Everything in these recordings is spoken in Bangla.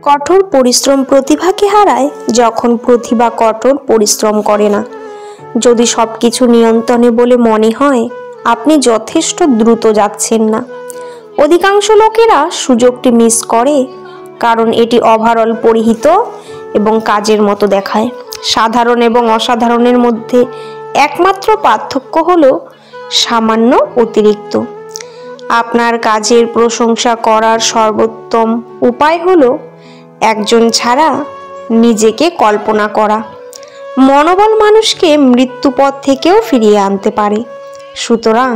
কঠোর পরিশ্রম প্রতিভাকে হারায় যখন প্রতিভা কঠোর পরিশ্রম করে না। যদি সবকিছু নিয়ন্ত্রণে বলে মনে হয় আপনি যথেষ্ট দ্রুত যাচ্ছেন না। অধিকাংশ লোকেরা সুযোগটি মিস করে কারণ এটি ওভারঅল পরিহিত এবং কাজের মতো দেখায়। সাধারণ এবং অসাধারণের মধ্যে একমাত্র পার্থক্য হলো সামান্য অতিরিক্ত। আপনার কাজের প্রশংসা করার সর্বোত্তম উপায় হলো একজন ছাড়া নিজেকে কল্পনা করা। মনোবল মানুষকে মৃত্যুপথ থেকেও ফিরিয়ে আনতে পারে। সুতরাং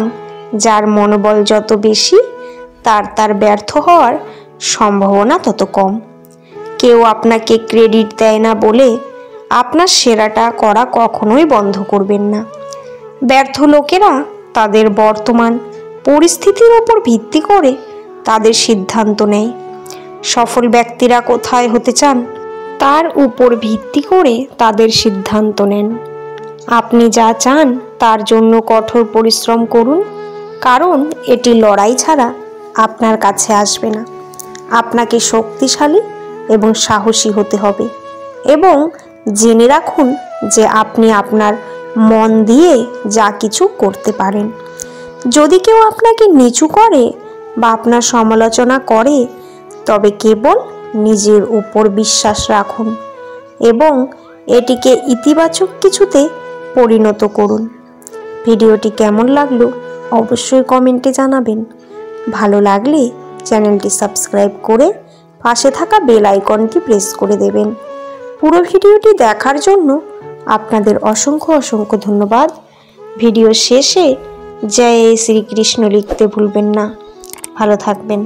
যার মনোবল যত বেশি তার ব্যর্থ হওয়ার সম্ভাবনা তত কম। কেউ আপনাকে ক্রেডিট দেয় না বলে আপনার সেরাটা করা কখনোই বন্ধ করবেন না। ব্যর্থ লোকেরা তাদের বর্তমান পরিস্থিতির উপর ভিত্তি করে তাদের সিদ্ধান্ত নেয়। সফল ব্যক্তিরা কোথায় হতে চান তার উপর ভিত্তি করে তাদের সিদ্ধান্ত নেন। আপনি যা চান তার জন্য কঠোর পরিশ্রম করুন, কারণ এটি লড়াই ছাড়া আপনার কাছে আসবে না। আপনাকে শক্তিশালী এবং সাহসী হতে হবে এবং জেনে রাখুন যে আপনি আপনার মন দিয়ে যা কিছু করতে পারেন। যদি কেউ আপনাকে নিচু করে বা আপনার সমালোচনা করে তবে কেবল নিজের উপর বিশ্বাস রাখুন এবং এটিকে ইতিবাচক কিছুতে পরিণত করুন। ভিডিওটি কেমন লাগলো অবশ্যই কমেন্টে জানাবেন। ভালো লাগলে চ্যানেলটি সাবস্ক্রাইব করে পাশে থাকা বেল আইকনটি প্রেস করে দেবেন। পুরো ভিডিওটি দেখার জন্য আপনাদের অসংখ্য ধন্যবাদ। ভিডিও শেষে জয় শ্রীকৃষ্ণ লিখতে ভুলবেন না। ভালো থাকবেন।